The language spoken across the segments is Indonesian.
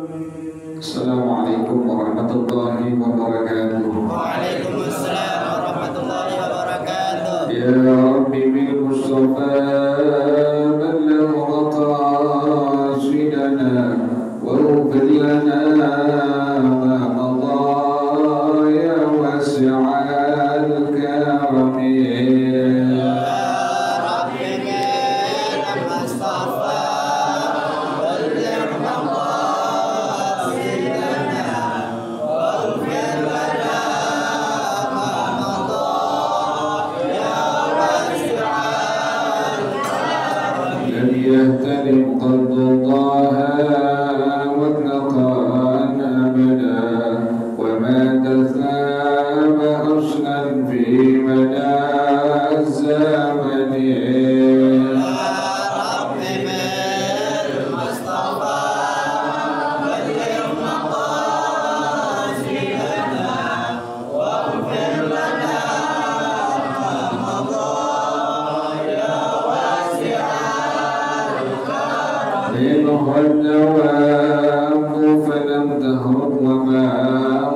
Assalamualaikum warahmatullahi wabarakatuh. Waalaikumsalam warahmatullahi wabarakatuh. Ya Rabbi bil Mustafa balligh maqasidana waghfir lana ma madha ya wasi'al karim. يهتدم قلب الله والنقاء أبدا وما تثاب حسنا في مدى الزمن. والدوام فلم تهرب وما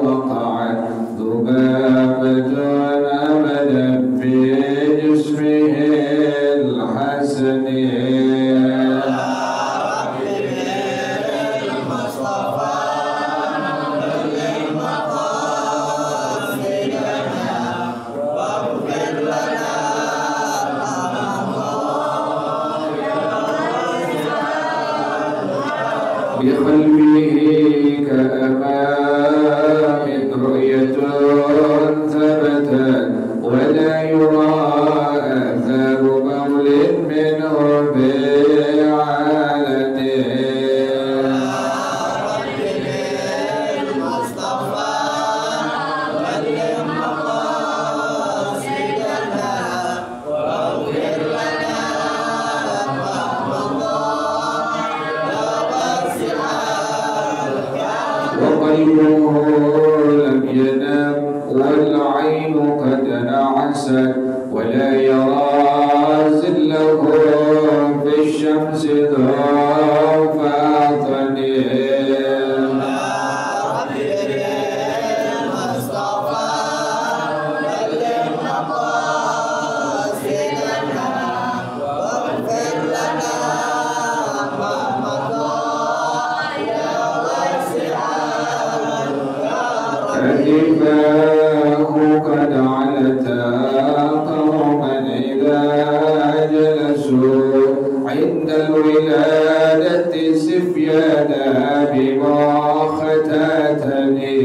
وقعت ذبابة أبدا في جسمه الحسن. بقلبه كأمام رؤية ثبتت ولا يرى آثار بول منه بعالته. وقلبه لم ينم والعين قد نعست ولا يرى زله في الشمس ضعف عطنه. كتفاه قد علتا قوما إذا جلسوا عند الولادة سفيانا بما ختتني.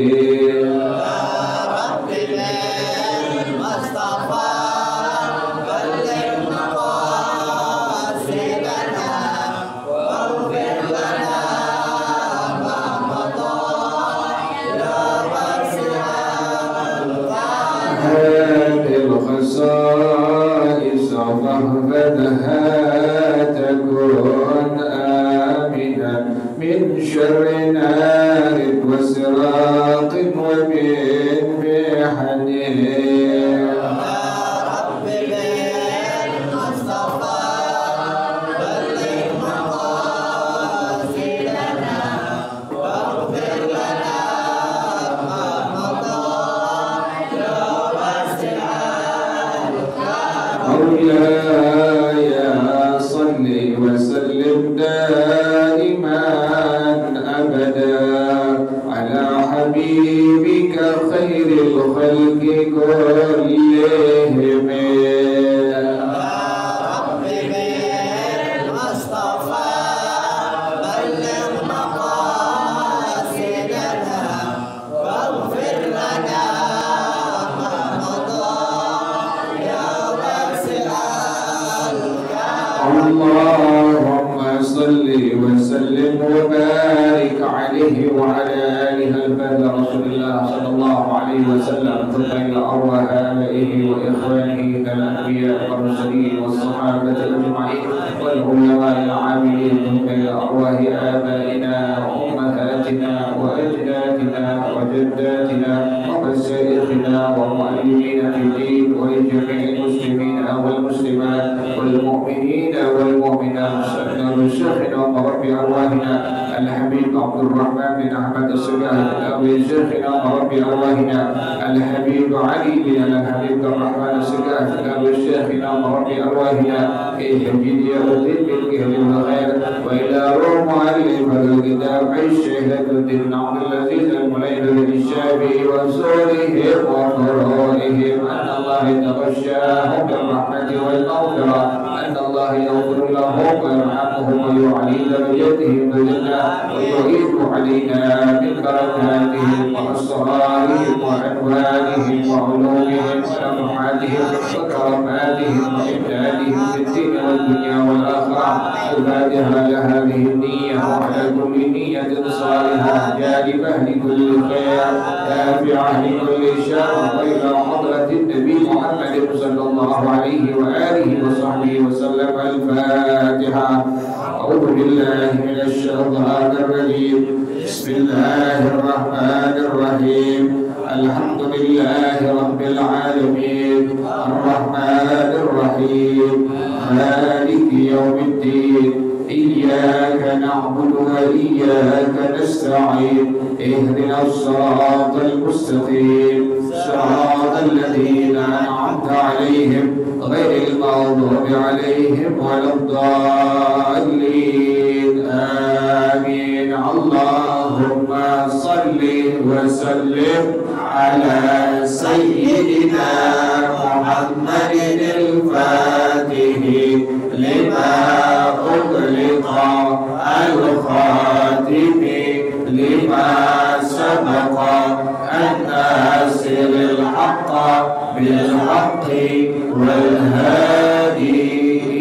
الخصائص فاحفظها تكون آمنا من شر نار وسراق ومن محن. مولاي صل وسلم دائما أبدا على حبيبك خير الخلق كلهم. اللهم صل وسلم وبارك عليه وعلى آله البدر رسول الله صلى الله عليه وسلم ثم إلى أرواح آبائه وإخوانه كالأنبياء والمرسلين والصحابة أجمعين والعلماء العاملين ثم إلى أرواح آبائنا وأمهاتنا وأجدادنا وجداتنا ومشايخنا ومعلمين في الدين ولجميع المسلمين والمسلمات والمؤمنين والمؤمنات شيخنا ورب أرواحنا الحبيب عبد الرحمن بن أحمد السقاف الأوي شيخنا وربي أرواحنا الحبيب علي بن الحبيب الرحمن السقاف الأوي شيخنا وربي أرواحنا إهدي الدين بالخير والخير وإلى روح معلم الكتاب الشيخ الدين عبد العزيز المليم الشافعي وزورهم وفرائهم أن الله يتغشاهم بالرحمة والمغفرة أن الله يغفر لهم ويرحمهم ويعلي درجتهم بالجنة ويعيد علينا من بركاتهم وأسرارهم وأنوارهم وعلومهم ونفحاتهم وكراماتهم وإمدادهم في الدين والدنيا والآخرة الفاتحة لهذه النية وعلى كل نية صالحة جالبة لكل خير نافعة لكل شر وإلى حضرة النبي محمد صلى الله عليه وآله وصحبه وسلم الفاتحة. أعوذ بالله من الشيطان الرجيم. بسم الله الرحمن الرحيم. الحمد لله رب العالمين الرحمن الرحيم مالك يوم الدين إياك نعبد وإياك نستعين اهدنا الصراط المستقيم صراط الذين أنعمت عليهم غير المغضوب عليهم ولا الضالين آمين. اللهم صل وسلم على سيدنا محمد الفاتح لما أغلق الخاتم لما سبق الناصر الحق بالحق والهادي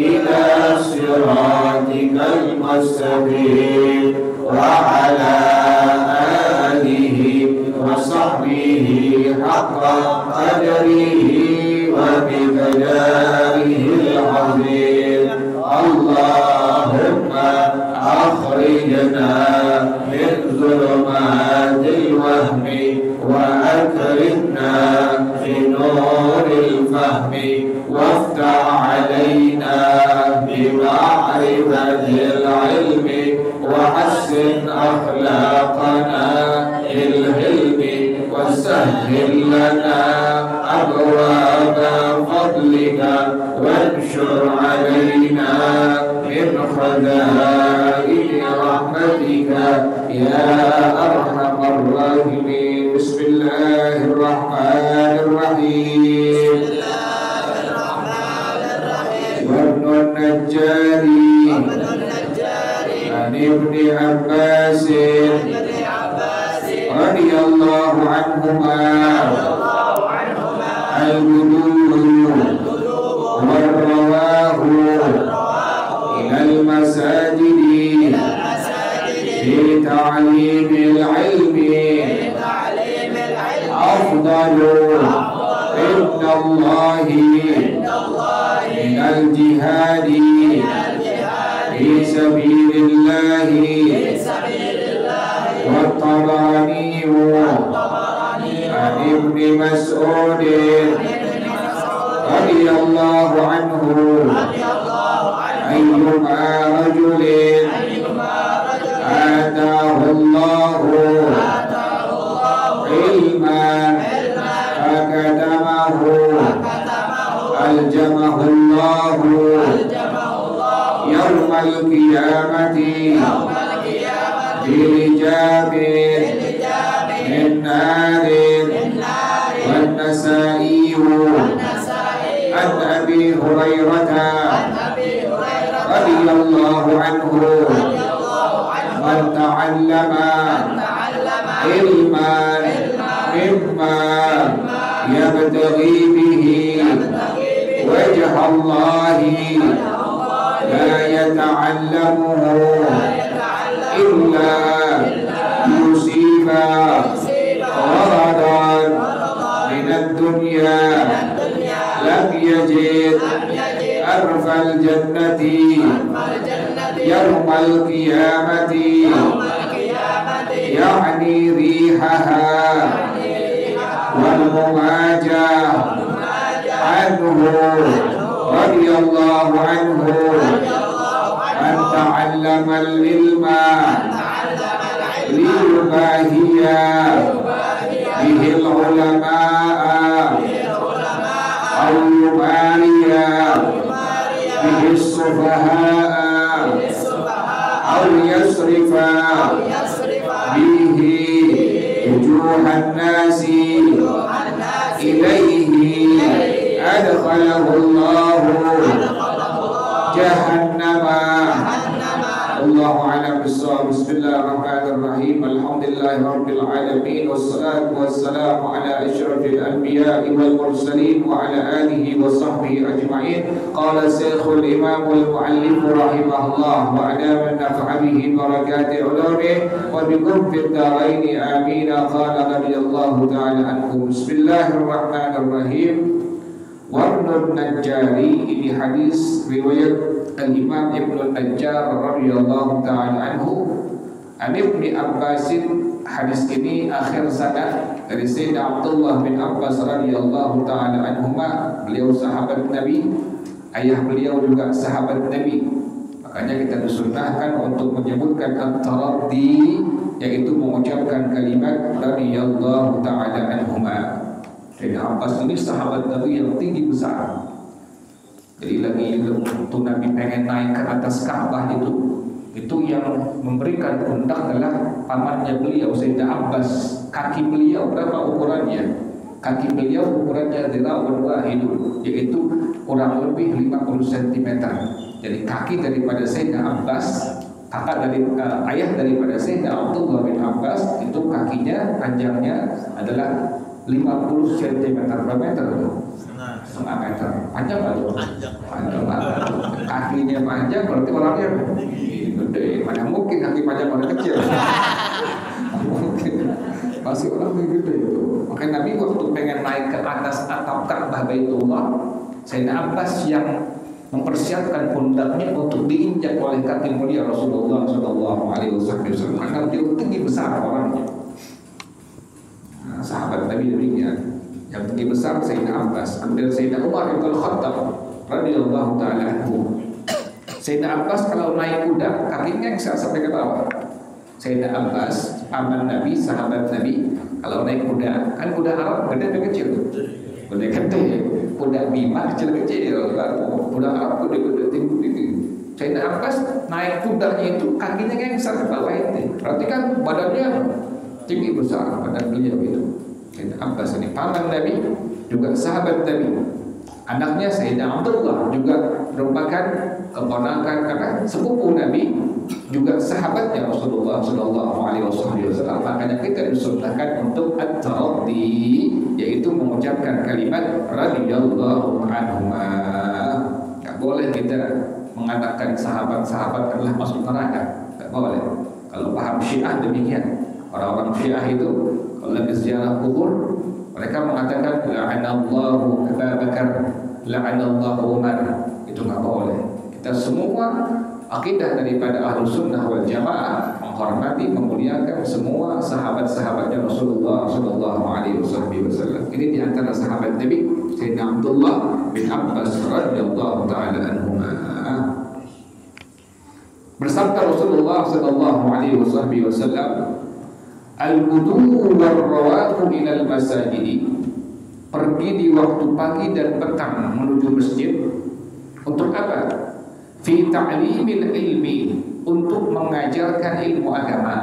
إلى صراطك المستقيم وعلى آله وصحبه حق قدره ومقداره العظيم. اللهم أخرجنا من ظلمات الوهم وأكرمنا بنور الفهم وافتح علينا بمعرفة العلم وحسن أخلاقنا بالحلم وسهل لنا أبواب فضلك وانشر علينا من خزائن رحمتك يا أرحم الراحمين. بسم الله الرحمن الرحيم. وابن النجاري عن ابن عباس رضي الله عنهما الغدو والرواه إلى المساجد في تعليم العلم أفضل عند الله من الجهاد في سبيل الله. والطبراني عن ابن مسعود رضي الله عنه أيما رجل آتاه الله علما فكتمه ألجمه الله يوم القيامة بلجام من نار. والنسائي عن أبي هريرة رضي الله عنه من تعلم علما مما يبتغي به وجه الله لا يتعلمه إلا يصيب غرضا من الدنيا لم يجد أرف الجنة يوم القيامة يعني ريحها والمواجهة عنه رضي الله عنه من تعلم العلم liyubahiya bihil ulama'a aw yumariya bihis sufaha'a aw yasrifa bihi wujuhan nasi ilaihi adkhalahu Allahu jahannama. Allahu a'lam bissawab. Bismillahirrahmanirrahim. Alhamdulillahi rabbil alamin wassalatu wassalamu ala asyrafil anbiya'i wal mursalin wa ala alihi wa sahbihi ajma'in. Qala Syekhul Imam wal Muallif rahimahullah wa ala man nafa'a bihi barakati ulumih wa bikum fid dharain amin. Qala radhiyallahu ta'ala anhu. Bismillahirrahmanirrahim. Warnun Najjari, ini hadis riwayat Al-Imam Ibnu Najjar radhiyallahu ta'ala anhu. An Ibni Abbasin, hadis ini akhir sanad dari Sayyidina Abdullah bin Abbas radhiyallahu ta'ala anhuma. Beliau sahabat Nabi, ayah beliau juga sahabat Nabi. Makanya kita disunnahkan untuk menyebutkan at-taraddi, yaitu mengucapkan kalimat radhiyallahu ta'ala anhuma. Sayyidina Abbas ini sahabat Nabi yang tinggi besar. Jadi lagi waktu Nabi pengen naik ke atas Ka'bah itu yang memberikan pundak adalah pamannya beliau Sayyidina Abbas. Kaki beliau berapa ukurannya? Kaki beliau ukurannya dhira'un wahidun, yaitu kurang lebih 50 cm. Jadi kaki daripada Sayyidina Abbas, ayah daripada Sayyidina Abdullah bin Abbas, itu kakinya panjangnya adalah 50 cm. Berapa meter itu? Setengah meter. Panjang nggak tuh? Panjang banget. Kakinya panjang berarti orangnya gede. Mana mungkin kaki panjang orang kecil? Mungkin. Pasti orang yang gede itu. Makanya Nabi waktu pengen naik ke atas atap Ka'bah Baitullah, Sayyidina Abbas yang mempersiapkan pundaknya untuk diinjak oleh kaki mulia Rasulullah SAW. Karena dia tinggi besar orangnya. Sahabat Nabi demikian. Yang tinggi besar Sayyidina Abbas. Kemudian Sayyidina Umar bin Khattab radhiyallahu ta'ala anhu. Sayyidina Abbas kalau naik kuda kakinya bisa sampai ke bawah. Sayyidina Abbas paman Nabi, sahabat Nabi, kalau naik kuda, kan kuda Arab gede dan kecil. Kuda gede, kuda bima kecil-kecil. Kuda Arab gede-gede tinggi. Sayyidina Abbas naik kudanya itu kakinya yang sampai ke bawah itu. Berarti kan badannya tinggi besar pada beliau itu. Sayyidina Abbas ini paman Nabi, juga sahabat Nabi. Anaknya Sayyidina Abdullah juga merupakan keponakan karena sepupu Nabi, juga sahabatnya Rasulullah SAW. Makanya kita disunnahkan untuk at-taraddi, yaitu mengucapkan kalimat radhiyallahu anhuma. Enggak boleh kita mengatakan sahabat-sahabat adalah masuk neraka. Enggak boleh. Kalau paham Syiah demikian. Orang-orang Syiah itu kalau lagi ziarah kubur, mereka mengatakan la'anallahu Abu Bakar, la'anallahu Umar. Itu nggak boleh. Kita semua akidah daripada Ahlus Sunnah wal Jamaah menghormati, memuliakan semua sahabat-sahabatnya Rasulullah SAW. Ini di antara sahabat Nabi Sayyidina Abdullah bin Abbas radhiyallahu ta'ala anhuma. Bersabda Rasulullah SAW, al-wudu war-rawahu ilal masajid. Pergi di waktu pagi dan petang menuju masjid. Untuk apa? Fi ta'limil ilmi, untuk mengajarkan ilmu agama.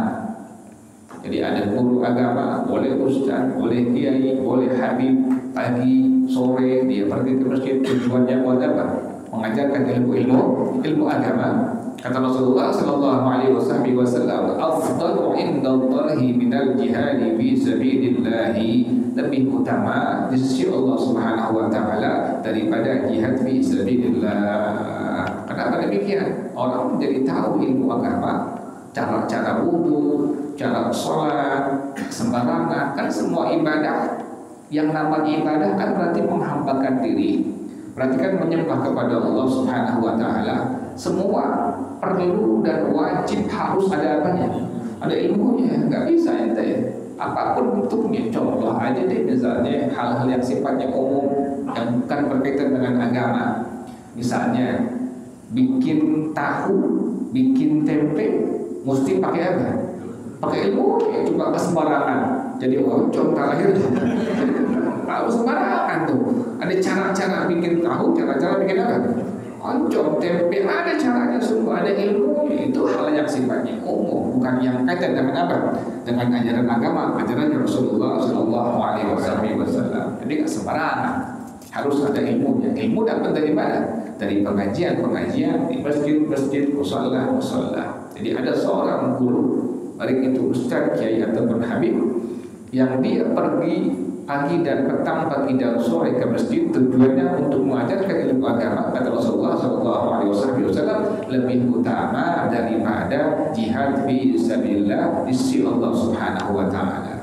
Jadi ada guru agama, boleh ustaz, boleh kiai, boleh habib, pagi, sore dia pergi ke masjid. Tujuannya buat apa? Mengajarkan ilmu agama. Kata Rasulullah SAW, afdalu indallahi minal jihadi fi sabilillah, lebih utama di sisi Allah Subhanahu wa taala daripada jihad fi sabilillah. Kenapa demikian? Orang menjadi tahu ilmu agama, cara wudu, cara sholat, sembarangan. Kan semua ibadah, yang namanya ibadah kan berarti menghambakan diri, berarti kan menyembah kepada Allah Subhanahu wa taala. Semua perlu dan wajib harus ada apanya? Ada ilmunya. Nggak bisa ente apapun bentuknya. Contoh aja deh, misalnya hal-hal yang sifatnya umum yang bukan berkaitan dengan agama. Misalnya bikin tahu, bikin tempe, mesti pakai apa? pakai ilmu itu nggak sembarangan. Jadi oncom terakhir tahu sembarangan tuh. Ada cara-cara bikin tahu, cara-cara bikin apa? Oncom, tempe, ada caranya semua, ada ilmunya. Itu hal yang sifatnya umum, bukan yang kaitan dengan apa? Dengan ajaran agama, ajaran Rasulullah Shallallahu Alaihi Wasallam. Jadi nggak sembarangan, harus ada ilmunya. Ilmu dapat dari mana? Dari pengajian di masjid, musalla. Jadi ada seorang guru, baik itu ustaz, kiai ataupun habib, yang dia pergi pagi dan petang, pagi dan sore ke masjid tujuannya untuk mengajarkan ilmu agama. Kata Rasulullah SAW, lebih utama daripada jihad fi sabilillah di sisi Allah Subhanahu wa taala.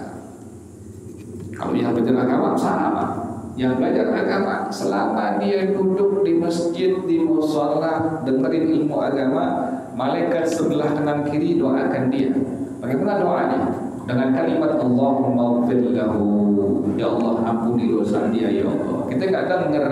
Kalau yang belajar agama sama, yang belajar agama selama dia duduk di masjid, di mushola dengerin ilmu agama, malaikat sebelah kanan kiri doakan dia. Bagaimana doanya? Dengan kalimat Allahumma ighfir lahu, ya Allah ampuni dosa dia ya Allah. Kita nggak denger,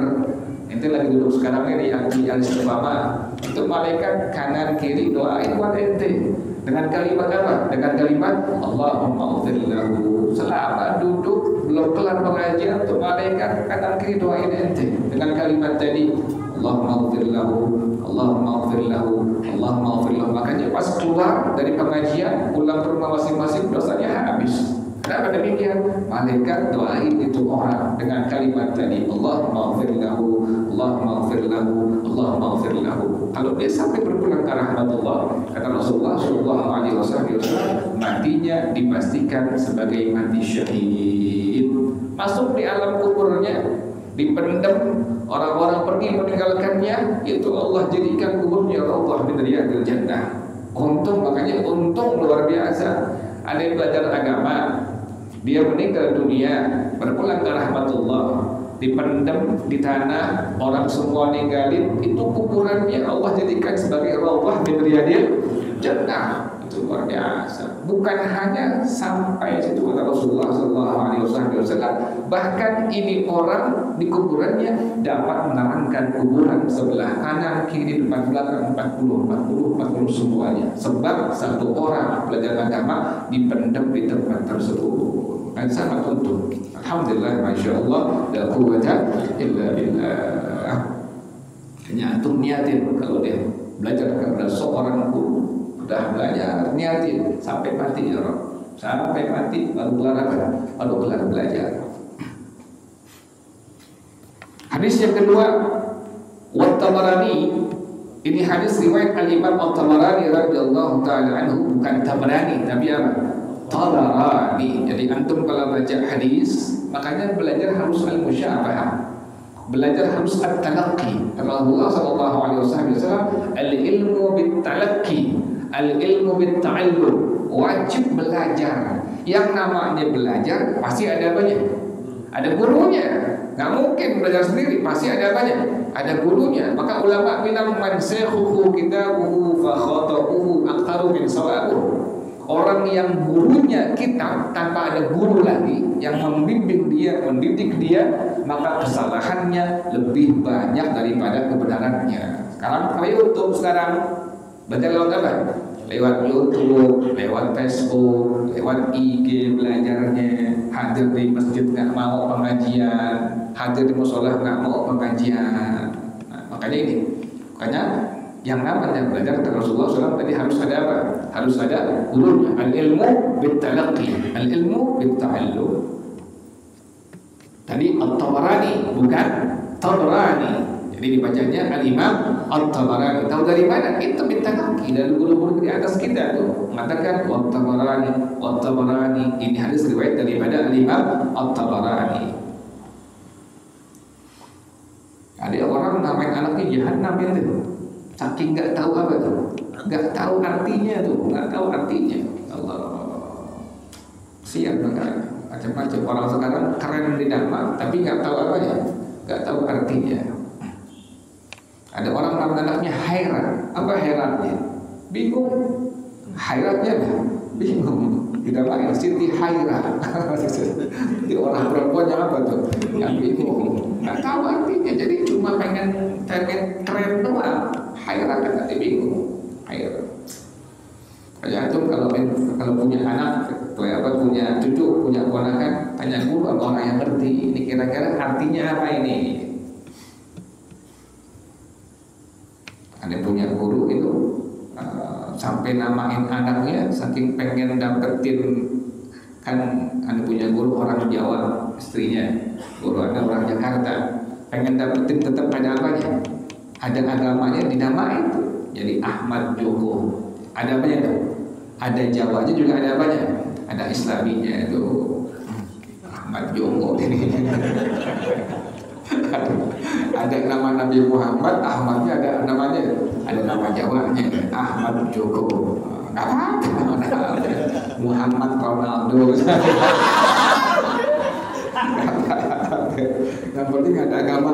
ente lagi duduk sekarang ini yang di al-istiqamah, itu malaikat kanan kiri doain buat ente dengan kalimat apa? Dengan kalimat Allahumma ighfir lahu. Selama duduk belum kelar pengajian, tuh malaikat kanan kiri doain ente dengan kalimat tadi Allahumma ighfir lahu, Allahumma ighfir lahu, Allahumma ighfir lahu. Makanya pas keluar dari pengajian, pulang ke rumah masing-masing dosanya habis. Kenapa demikian? Malaikat doain itu orang dengan kalimat tadi Allahumma ighfir lahu, Allahumma ighfir lahu, Allahumma ighfir lahu. Kalau dia sampai berpulang ke rahmatullah, kata Rasulullah Shallallahu Alaihi Wasallam, matinya dipastikan sebagai mati syahid. Masuk di alam kuburnya, dipendam, orang-orang pergi meninggalkannya, itu Allah jadikan kuburnya raudhah min riyadil jannah. Makanya untung luar biasa. Ada yang belajar agama, dia meninggal dunia, berpulang ke rahmatullah, dipendam di tanah, orang semua ninggalin, itu kuburannya Allah jadikan sebagai raudhah min riyadil jannah. Itu luar biasa. Bukan hanya sampai situ, kata Rasulullah Sallallahu Alaihi Wasallam, bahkan ini orang di kuburannya dapat menerangkan kuburan sebelah kanan, kiri, depan, belakang 40 semuanya. Sebab satu orang belajar agama dipendam di tempat tersebut. Dan sangat untung. Alhamdulillah, masya Allah, la quwwata illa billah. Hanya antum niatin kalau dia belajar kepada seorang guru, udah belajar, niatin sampai mati ya Rob, sampai mati baru kelar apa? Baru kelar belajar. Hadis yang kedua, Wat-Tabarani. Ini hadis riwayat Al-Imam At-Tabarani radhiyallahu taala anhu, bukan Tabarani tapi apa? Tabarani. Jadi antum kalau baca hadis, makanya belajar harus al-musyabahah. Belajar harus at-talaqqi. Rasulullah sallallahu alaihi wasallam, al-ilmu bit-talaqqi, al-ilmu bit-ta'allum. Wajib belajar. Yang namanya belajar pasti ada apanya? Ada gurunya. Nggak mungkin belajar sendiri, pasti ada apanya? Ada gurunya. Maka ulama bilang man shaykhuhu kitabuhu fa khata'uhu aktsaru min sawabuhu. Orang yang gurunya kitab tanpa ada guru lagi yang membimbing dia, mendidik dia, maka kesalahannya lebih banyak daripada kebenarannya. Sekarang pakai YouTube sekarang, belajar lewat apa? Lewat YouTube, lewat Facebook, lewat IG belajarnya. Hadir di masjid nggak mau pengajian, hadir di mushola nggak mau pengajian. Nah, makanya ini, makanya yang namanya belajar dari Rasulullah SAW tadi harus ada apa? Harus ada gurunya. Al-ilmu bit-talaqqi, al-ilmu bit-ta'allum. Tadi At-Tabarani, bukan Tabarani. Jadi dibacanya Al-Imam At-Tabarani. Tahu dari mana? Itu bit-talaqqi, dari guru-guru di atas kita tuh mengatakan At-Tabarani, At-Tabarani. Ini hadis riwayat daripada Al-Imam At-Tabarani. Ada orang namain anaknya Jahannam itu. Saking nggak tahu apa tuh, nggak tahu artinya tuh, nggak tahu artinya. Allah, siap macam-macam orang sekarang keren di nama, tapi nggak tahu apa ya, nggak tahu artinya. Ada orang nama anaknya Hairan, apa Hairannya? Bingung, Hairatnya bingung. Tidak lain Siti Haira. Di orang perempuannya apa tuh? Yang bingung, nggak tahu artinya. Jadi cuma pengen keren doang. Hairan kan nanti bingung. Hairan. Ya antum kalau punya anak, punya cucu, punya ponakan, tanya guru atau orang yang ngerti ini kira-kira artinya apa ini. Ada punya guru itu sampai namain anaknya saking pengen dapetin, kan ada punya guru orang Jawa, istrinya guru anak orang Jakarta, pengen dapetin tetap ada apanya, ada agamanya dinamain tuh, jadi Ahmad Joko. Ada apanya tuh? Ada Jawanya juga ada apanya? Ada Islaminya itu Ahmad Joko ini. Ada nama Nabi Muhammad, Ahmadnya ada namanya, ada nama Jawanya Ahmad Joko. Nggak apa-apa, Muhammad Ronaldo. Yang penting ada agama,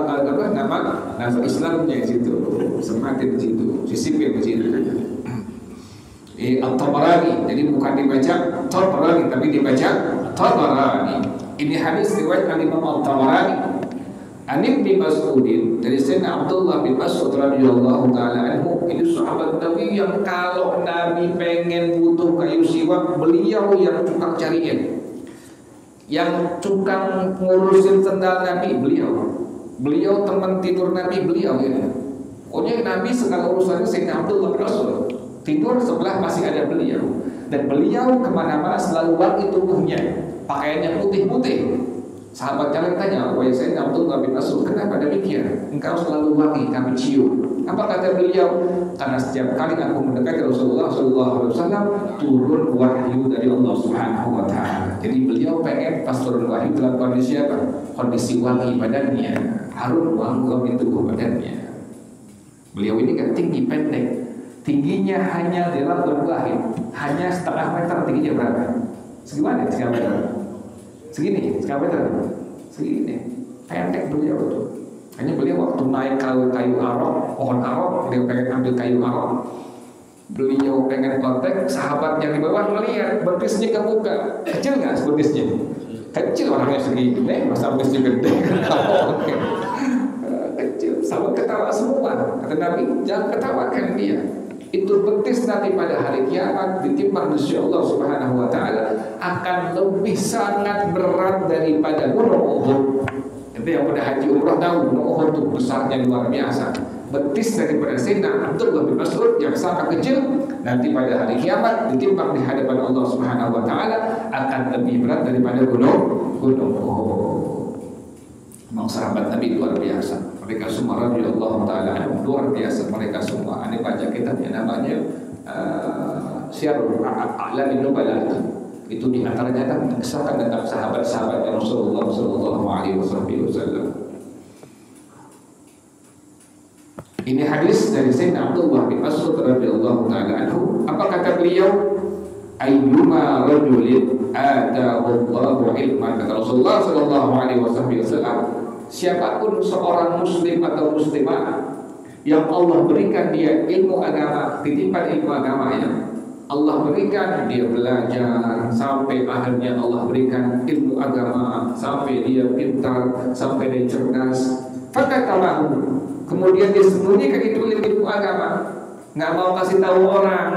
nama Islamnya di situ, semangat di situ, sisipin di situ. At-Tabarani, jadi bukan dibaca Tabarani tapi dibaca Tabarani. Ini hadis riwayat Imam At-Tabarani. An Ibnu Mas'udin, dari Sayyidina Abdullah bin Mas'ud radhiyallahu taala anhu, ini sahabat Nabi yang kalau Nabi pengen butuh kayu siwak, beliau yang tukang cariin. Yang tukang ngurusin sendal Nabi, beliau teman tidur Nabi, beliau ya. Pokoknya Nabi segala urusannya Sayyidina Abdullah bin Mas'ud. Tidur sebelah masih ada beliau, dan beliau kemana-mana selalu wangi tubuhnya, pakaiannya putih-putih. Sahabat kalian tanya, wahai Sayyidina Abdullah bin Mas'ud, kenapa demikian? Engkau selalu wangi, kami cium. Apa kata beliau? Karena setiap kali aku mendekati Rasulullah SAW, turun wahyu dari Allah Subhanahu Wa Taala. Jadi beliau pengen pas turun wahyu dalam kondisi apa? Kondisi wangi badannya, harum wangi tubuh badannya. Beliau ini kan tinggi pendek, tingginya hanya dirabul wahid, hanya setengah meter. Tingginya berapa? Segimana? Setengah meter. Segini, setengah meter. Segini. Pendek beliau tuh. Hanya beliau waktu naik kayu arok, pohon arok, dia pengen ambil kayu arok. Beliau pengen kontak, sahabat yang di bawah melihat betisnya kebuka. Kecil nggak betisnya? Kecil, orangnya segini, masa betisnya gede. Kecil, sahabat ketawa semua. Kata Nabi, jangan ketawakan dia. Itu betis nanti pada hari kiamat ditimbang di sisi Allah Subhanahu Wa Taala akan lebih sangat berat daripada gunung Uhud. Itu yang pada haji umrah tahu, gunung Uhud itu besarnya luar biasa. Betis daripada Sayyidina Abdullah bin Mas'ud yang sangat kecil nanti pada hari kiamat ditimbang di hadapan Allah Subhanahu Wa Taala akan lebih berat daripada gunung Uhud. Memang sahabat Nabi luar biasa. Mereka semua radhiyallahu taala anhum luar biasa, mereka semua. Ini baca kitabnya namanya Syiarul A'lamin Nubala. Itu di antaranya kan mengisahkan tentang sahabat-sahabat Rasulullah sallallahu alaihi wasallam. Ini hadis dari Sayyidina Abdullah bin Mas'ud radhiyallahu taala anhu. Apa kata beliau? Ayyuma rajulin atahu Allahu ilman, kata Rasulullah sallallahu alaihi wasallam, siapapun seorang muslim atau muslimah yang Allah berikan dia ilmu agama, titipan ilmu agamanya, Allah berikan dia belajar sampai akhirnya Allah berikan ilmu agama sampai dia pintar, sampai dia cerdas. Fakatalahu, kemudian dia sembunyikan itu ilmu agama, nggak mau kasih tahu orang,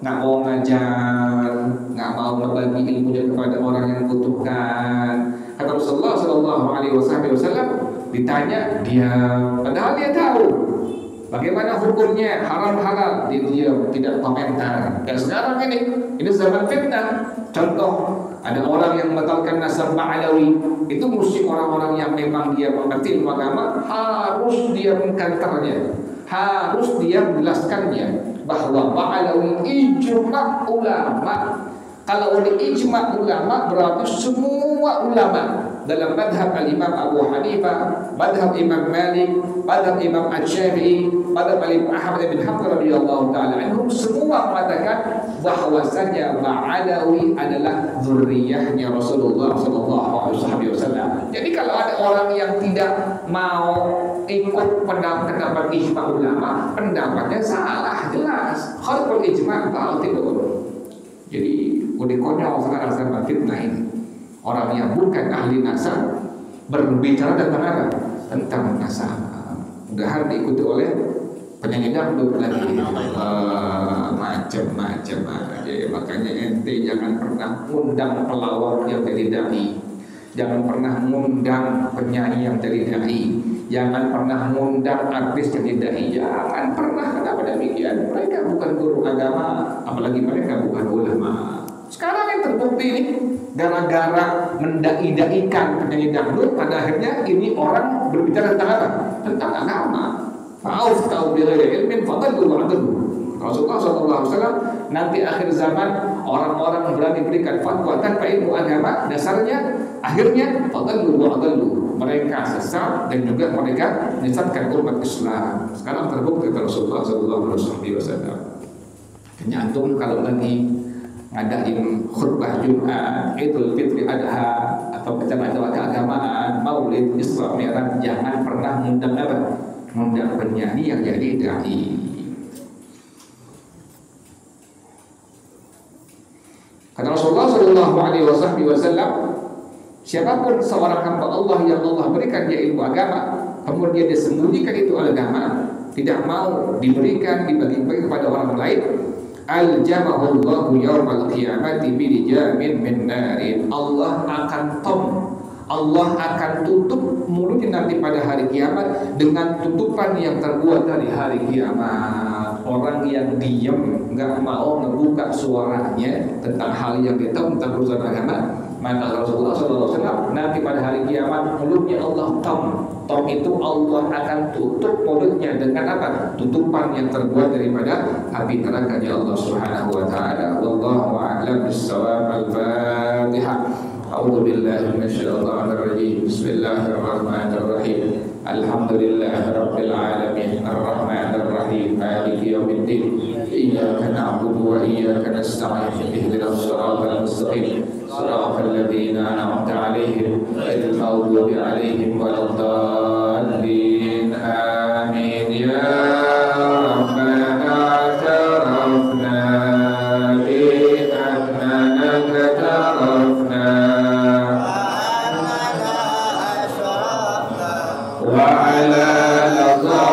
nggak mau ngajar, nggak mau berbagi ilmunya kepada orang yang membutuhkan. Kata Rasulullah Sallallahu Alaihi Wasallam, ditanya dia, padahal dia tahu bagaimana hukumnya haram halal, dia tidak komentar. Dan sekarang ini zaman fitnah. Contoh, ada orang yang membatalkan nasab Ba'alawi, itu mesti orang-orang yang memang dia mengerti ilmu agama harus dia mengkantarnya, harus dia menjelaskannya bahwa Ba'alawi ijma' ulama. Kalau oleh ijma' ulama berarti semua ulama dalam madhab al-Imam Abu Hanifah, madhab Imam Malik, madhab Imam Asy-Syafi'i, madhab Imam Ahmad bin Hanbal radhiyallahu taala anhum semua mengatakan bahwasanya Ba'alawi adalah zurriyahnya Rasulullah sallallahu alaihi wasallam. Jadi kalau ada orang yang tidak mau ikut pendapat ijma' ulama, pendapatnya salah jelas. Khalqul ijma' batilun. Jadi udah konyol sekarang sama fitnah ini. Orang yang bukan ahli nasab berbicara tentang apa? Tentang nasab. Mudah-mudahan diikuti oleh penyanyi dangdut lagi, macam-macam aja. Makanya ente jangan pernah undang pelawak yang jadi dai, jangan pernah ngundang penyanyi yang jadi dai, jangan pernah ngundang artis jadi dai, jangan pernah. Kenapa demikian? Mereka bukan guru agama, apalagi mereka bukan ulama. Sekarang yang terbukti ini gara-gara mendai-daikan penyanyi dangdut, pada akhirnya ini orang berbicara tentang apa? Tentang agama. Fa'auf ta'u bighairi ilmin fadallu wa adallu. Rasulullah SAW nanti akhir zaman orang-orang berani berikan fatwa tanpa ilmu agama, dasarnya akhirnya fadallu wa adallu. Mereka sesat dan juga mereka menyesatkan umat Islam. Sekarang terbukti kata Rasulullah SAW. Antum kalau lagi ngadain khutbah Jumat, Idul Fitri, Adha, atau acara-acara keagamaan, Maulid, Isra Mi'raj, jangan pernah ngundang apa? Ngundang penyanyi yang jadi dai. Kata Rasulullah SAW, siapapun seorang hamba Allah yang Allah berikan dia ilmu agama, kemudian dia sembunyikan itu agama, tidak mau diberikan, dibagi-bagi kepada orang lain, aljamahullahu yawmal qiyamati bilijamin min narin. Allah akan tutup mulutnya nanti pada hari kiamat dengan tutupan yang terbuat dari hari kiamat. Orang yang diam, nggak mau ngebuka suaranya tentang hal yang dia tahu tentang urusan agama, maka Rasulullah SAW nanti pada hari kiamat mulutnya Allah tom itu Allah akan tutup mulutnya dengan apa? Tutupan yang terbuat daripada api neraka Allah Subhanahu wa taala. Wallahu a'lam bis-shawab. Al-Fatihah. A'udzu billahi minasyaitonir rajim. Bismillahirrahmanirrahim. Alhamdulillahi rabbil alamin. Arrahmanir rahim. Maliki yaumiddin. Iyyaka na'budu wa iyyaka nasta'in. Ihdinas siratal mustaqim. Siratal ladzina an'amta 'alaihim ghairil maghdubi 'alaihim waladdallin. Amin. Ya Rabbana tarafna bi annana tarafna wa 'ala ladha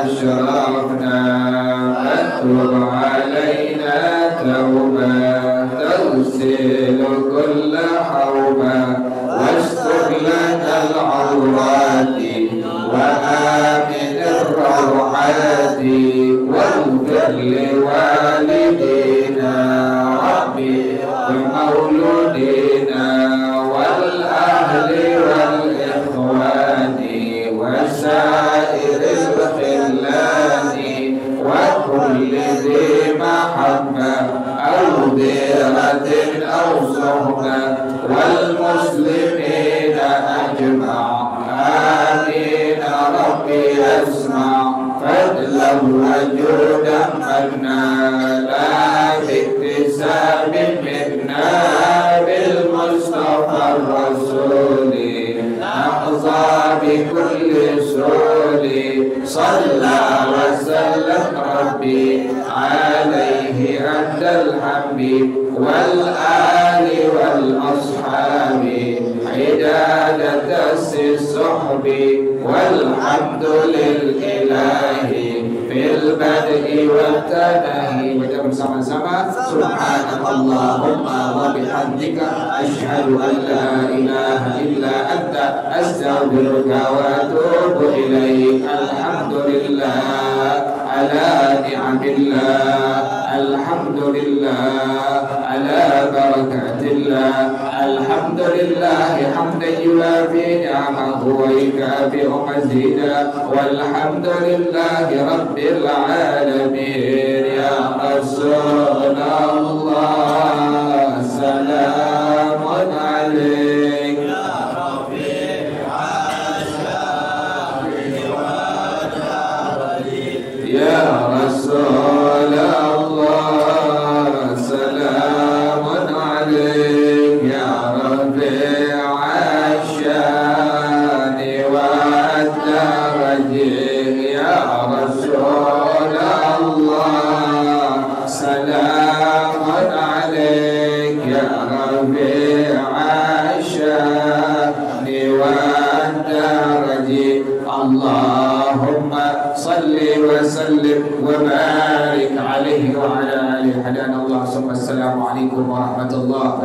ashrafna fatub 'alaina tawbah تغسل كل حوبة واستر لنا العورات وآمن الروعات واغفر لوالدينا ربي ومولودينا والأهل والإخوان وسائر الخلان وكل ذي محبة أو ديرة أو صحبة والمسلمين أجمع. آمين ربي أسمع فضلا وجودا منا لا باكتساب منا بالمصطفى الرسول نحظى بكل سؤل. صلى وسلم ربي عليه عند الحمد والآل والأصحاب حداد دس الصحب والحمد للإله في البدء والتنهي. Baca bersama-sama Subhanallahumma wa bihamdika asyhadu an la ilaha illa anta astaghfiruka wa atubu ilaik. Alhamdulillah ala ni'amillah, alhamdulillah ala barakatillah, alhamdulillah hamdan yuwafi ni'amahu wa yukafi'u mazida, walhamdulillahi rabbil alamin. Ya Rasulullah salamun alaik ya Rasulullah salamun alaik ya Rabbi asyani wa darajih ya Rasulullah salamun alaik ya Rabbi asyani Abdullah